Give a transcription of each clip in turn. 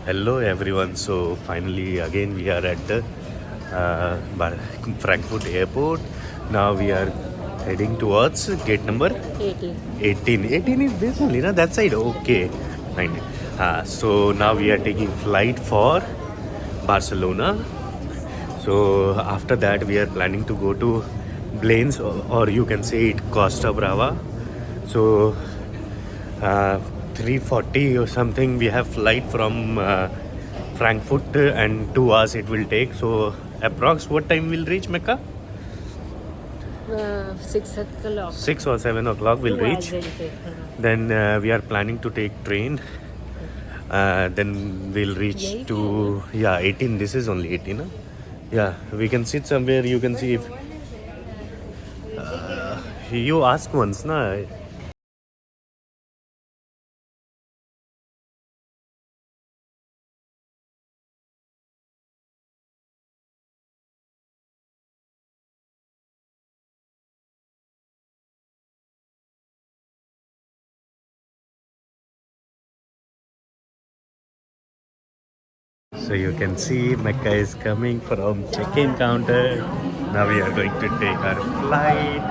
Hello everyone. So finally again we are at the Frankfurt airport. Now we are heading towards gate number 18. 18. 18 is this only, na? That side. Okay. Fine. So now we are taking flight for Barcelona. So after that we are planning to go to Blanes, or you can say it Costa Brava. So 3:40 or something we have flight from Frankfurt, and 2 hours it will take. So approx what time we'll reach Mecca? 6 o'clock. 6 or 7 o'clock we'll 2 hours reach. will take. Then we are planning to take train. Then we'll reach to 18. This is only 18, huh? Yeah, we can sit somewhere. You can see if you ask once, na. So you can see Mecca is coming from check-in counter. Now we are going to take our flight.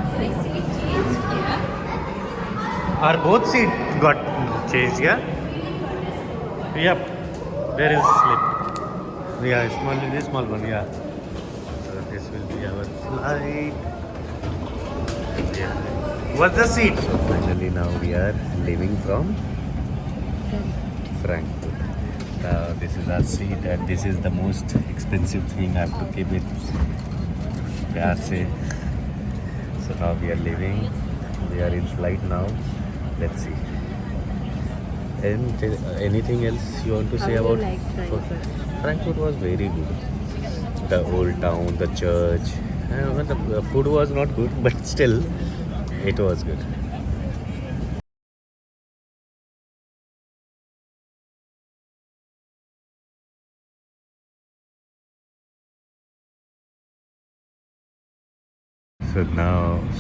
Our both seat got changed, yeah? Yep. There is slip. Yeah, small one, yeah. So this will be our flight. Yeah. What's the seat? So finally now we are leaving from Frankfurt. Now this is our seat, and this is the most expensive thing. I have to keep it. प्यार से. So now we are leaving. We are in flight now. Let's see. And anything else you want to say How do you about like Frankfurt? Frankfurt was very good. The old town, the church. The food was not good, but still, it was good.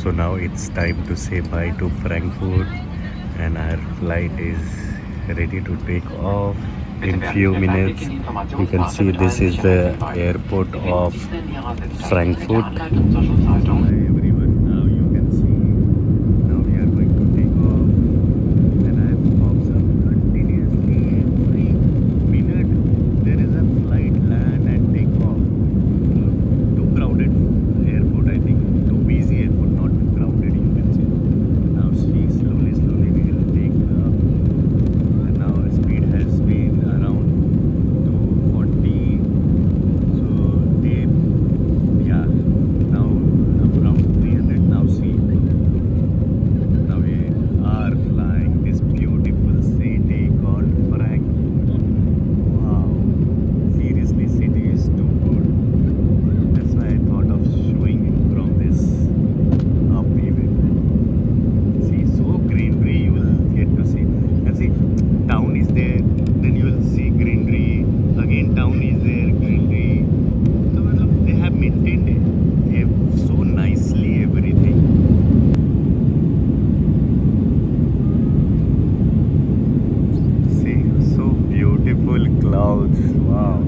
So now it's time to say bye to Frankfurt, and our flight is ready to take off in few minutes. You can see this is the airport of Frankfurt. Hi everyone, now you can see, now we are going to take off, and I have observed continuously every minute there is a flight land and take off. Too crowded airport, I think. Too busy airport, not crowded, you can see. Now see, slowly we will take up, and now speed has been around 240. So they, yeah, now around 300. Now see, now we are flying this beautiful city called Frankfurt. Wow, seriously, city is too good. That's why I thought of showing it from this up even. See, so greenery you will get to see. And see, town is there, then you will see greenery. Again, town is there, greenery. So they have maintained it so nicely, everything. See, so beautiful clouds. Wow.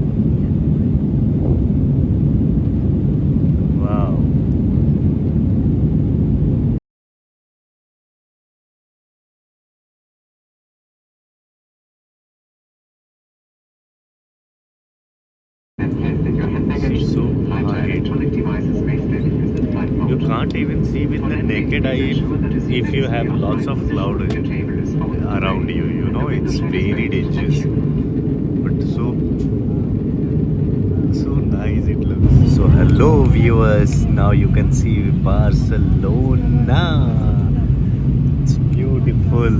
Wow. So bright. You can't even see with the naked eye if you have lots of cloud around you. You know, it's very dangerous. But so nice it looks. So hello viewers. Now you can see Barcelona. It's beautiful.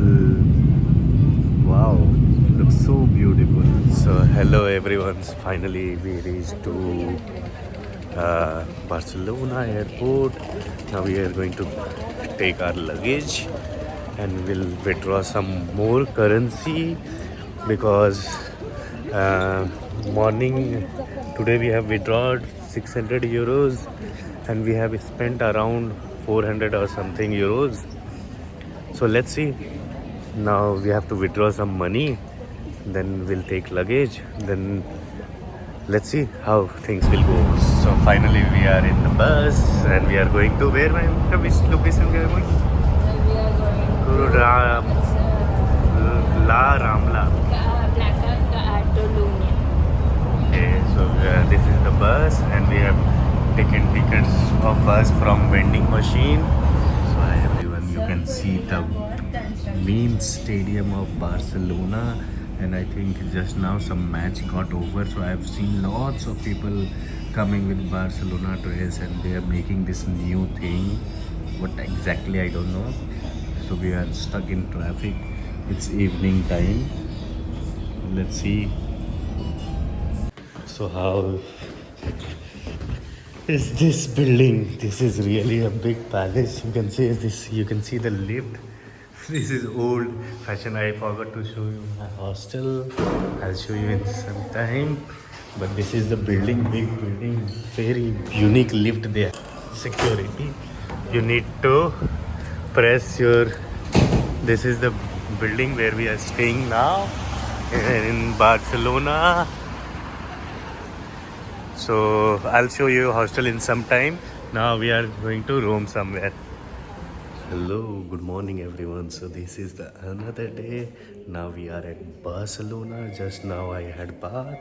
Wow, looks so beautiful. So hello everyone. Finally we reached to Barcelona airport. Now we are going to take our luggage and we'll withdraw some more currency, because morning today we have withdrawn 600 euros and we have spent around 400 or something euros. So let's see. Now we have to withdraw some money then we'll take luggage, then let's see how things will go. So finally we are in the bus and we are going to where, ma'am? Which location we are going? We are going Guru to Ram, La Ramla. Catalonia. Okay, so this is the bus and we have taken tickets of bus from vending machine. So hi everyone, you can see the main stadium of Barcelona, and I think just now some match got over, so I have seen lots of people coming with Barcelona dress and they are making this new thing. What exactly I don't know. So we are stuck in traffic. It's evening time. Let's see. So how is this building? This is really a big palace. You can see this. You can see the lift. This is old fashion. I forgot to show you my hostel. I'll show you in some time. But this is the building, big building, very unique lift there. Security. You need to press your. This is the building where we are staying now in Barcelona. So I'll show you hostel in some time. Now we are going to roam somewhere. Hello, good morning everyone. So this is the another day. Now we are at Barcelona. Just now I had bath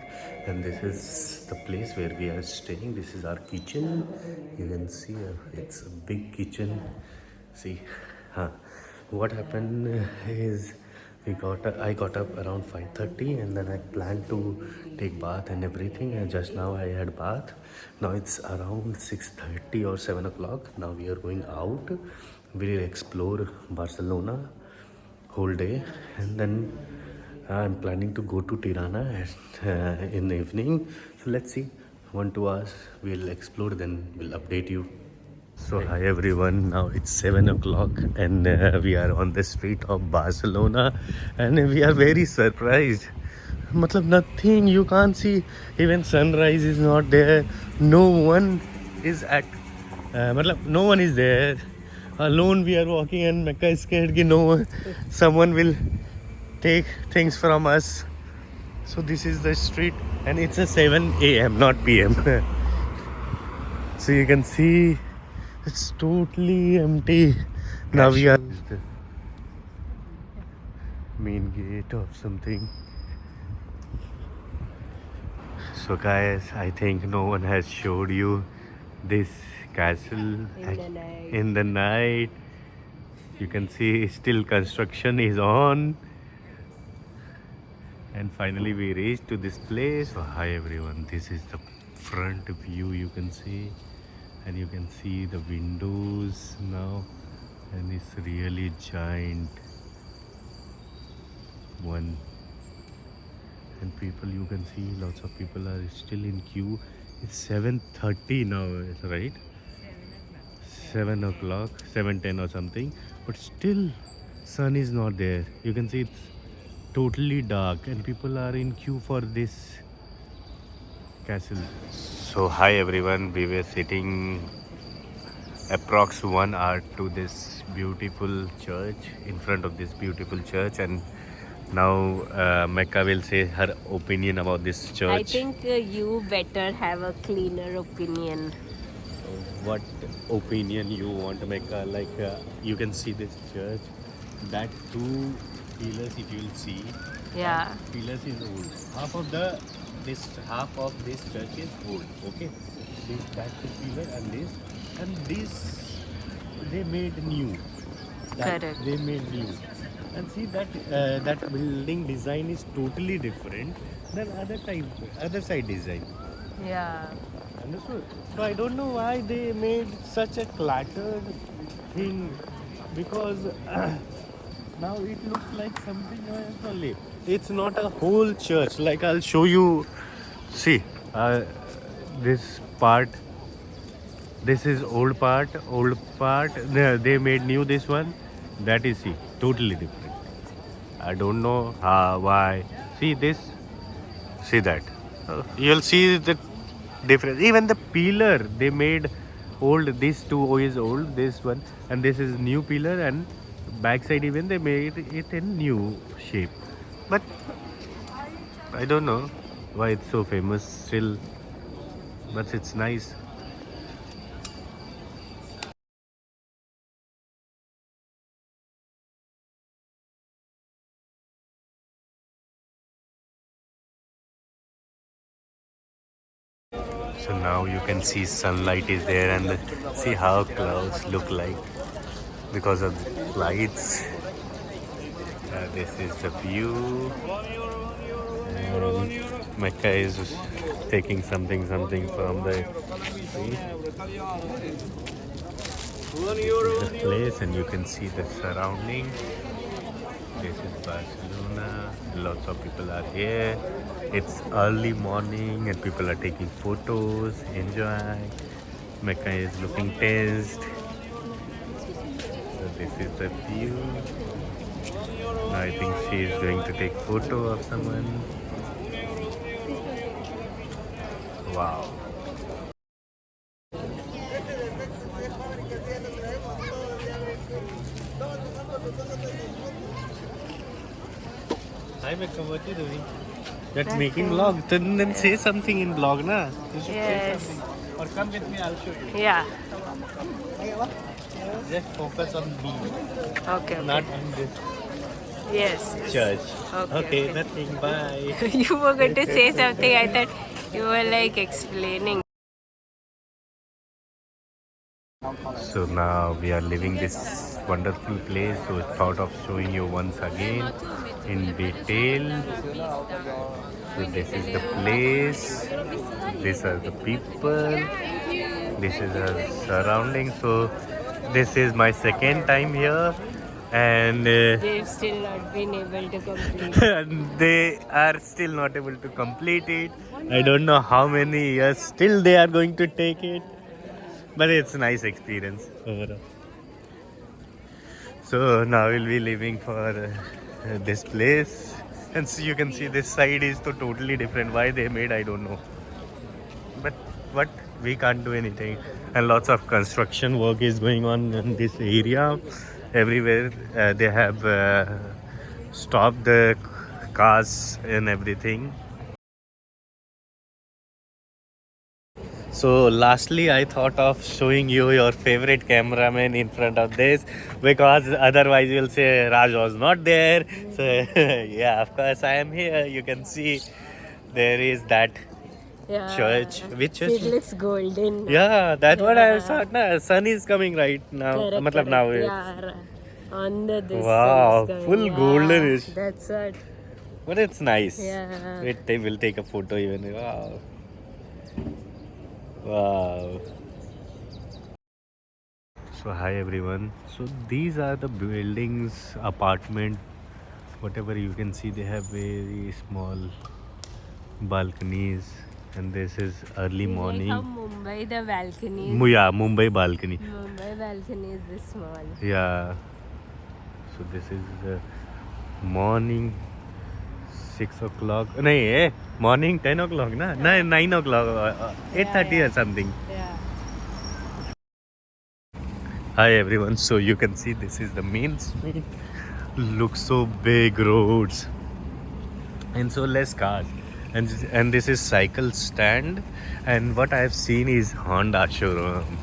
and this is the place where we are staying. This is our kitchen. You can see it's a big kitchen. See, what happened is I got up around 5:30 and then I planned to take bath and everything, and just now I had bath. Now it's around 6:30 or 7 o'clock. Now we are going out. We'll explore Barcelona whole day, and then I'm planning to go to Tirana in the evening. So let's see, 1 2 hours we'll explore, then we'll update you. So hi everyone, now it's 7 o'clock and we are on the street of Barcelona and we are very surprised. Matlab nothing, you can't see, even sunrise is not there, no one is at, no one is there. Alone we are walking and Mecca is scared that no one, someone will take things from us. So this is the street and it's a 7 a.m. not p.m. So you can see it's totally empty. Now we are the main gate of something. So guys, I think no one has showed you this castle in the night. You can see still construction is on. And finally we reached to this place. So hi everyone, this is the front view you can see. And you can see the windows now, and it's really giant one. And people, you can see lots of people are still in queue. It's 7:30 now, right? 7 o'clock, 7:10 or something, but still sun is not there. You can see it's totally dark and people are in queue for this castle. So hi everyone, we were sitting approx 1 hour to this beautiful church, in front of this beautiful church, and now Mecca will say her opinion about this church. I think you better have a cleaner opinion. What opinion you want, Mecca? Like you can see this church, that two pillars, if you will see, Yeah. pillars is old. Half of this church is old. Okay, that pillar and this they made new. Correct. They made new. And see that building design is totally different than other side design. Yeah. Understood? So I don't know why they made such a cluttered thing, because now it looks like something else only. It's not a whole church. Like I'll show you. See, this part. This is old part. Old part. They made new this one. That is, see, totally different. I don't know why. See this. See that. You'll see the difference. Even the pillar they made old. This two is old. This one, and this is new pillar, and backside even they made it in new shape. But I don't know why it's so famous still, but it's nice. So now you can see sunlight is there and see how clouds look like because of the lights. This is the view. And Mecca is taking something from the tree. This is the place and you can see the surrounding. This is Barcelona. Lots of people are here. It's early morning and people are taking photos, enjoy. Mecca is looking tense. So this is the view. I think she is going to take photo of someone. Wow. Hi Mecca, what are you doing? That's making vlog. Then say something in vlog, na? You should say Yes. something. Or come with me, I'll show you. Yeah. Just focus on me, Okay. not on this Yes. church. Okay. Nothing. Bye. You were going to say something. I thought you were like explaining. So now we are leaving this wonderful place. So thought of showing you once again in detail. So this is the place. These are the people. This is our surrounding. So this is my second time here, and They've still not been able to complete. they are still not able to complete it. I don't know how many years still they are going to take it, but it's a nice experience overall. So now we'll be leaving for this place, and so you can see this side is so totally different. Why they made, I don't know, but what, we can't do anything. And lots of construction work is going on in this area. Everywhere they have stopped the cars and everything. So lastly, I thought of showing you your favorite cameraman in front of this, because otherwise you'll say Raj was not there. So yeah, of course I am here. You can see there is that Yeah. church. Which church? It looks golden. Yeah, that's what I thought. Na, sun is coming right now. Correct, Matlab now. correct. Yeah. On the this Wow, sun is coming. full Yeah, goldenish. That's what. But it's nice. Yeah. Wait, they will take a photo even. Wow. Wow. So hi everyone. So these are the buildings, apartment, whatever you can see. They have very small balconies, and this is early morning. Like how Mumbai the balcony. Yeah, Mumbai balcony. Mumbai balcony is this small. Yeah. So this is morning 6 o'clock. No, morning 10 o'clock. Na? No, 9 o'clock. 8:30 or something. Yeah. Hi everyone. So you can see this is the main street. Looks so big roads and so less cars. And this is cycle stand. And what I have seen is Honda showroom.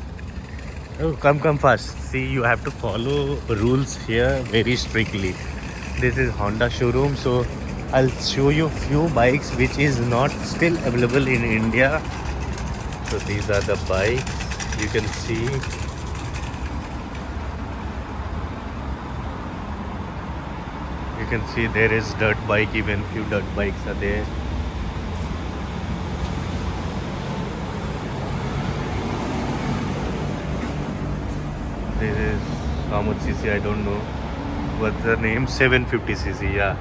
Oh, come fast. See, you have to follow rules here very strictly. This is Honda showroom. So I'll show you few bikes which is not still available in India. So these are the bikes. You can see. You can see there is dirt bike. Even few dirt bikes are there. This is how much cc, I don't know. What's the name? 750cc. Yeah.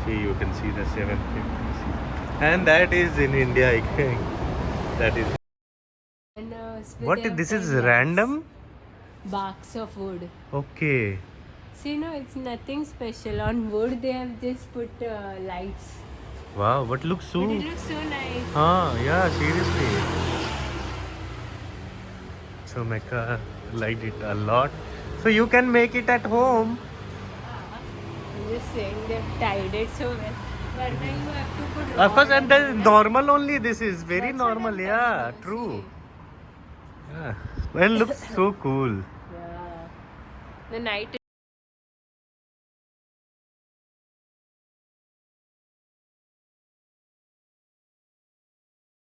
See, you can see the 750cc. And that is in India, I think. That is. And, What? This is random? Barks of wood. Okay. See, no, it's nothing special. On wood, they have just put lights. Wow, what looks so. But it looks so nice. Yeah, seriously. So Mecca liked it a lot. So you can make it at home. I'm just saying they've tied it so well. Varna you have to put Of course, raw and the normal only. This is very That's what normal. I'm Yeah, telling you, true. see. Yeah. Well, looks so cool. Yeah. The night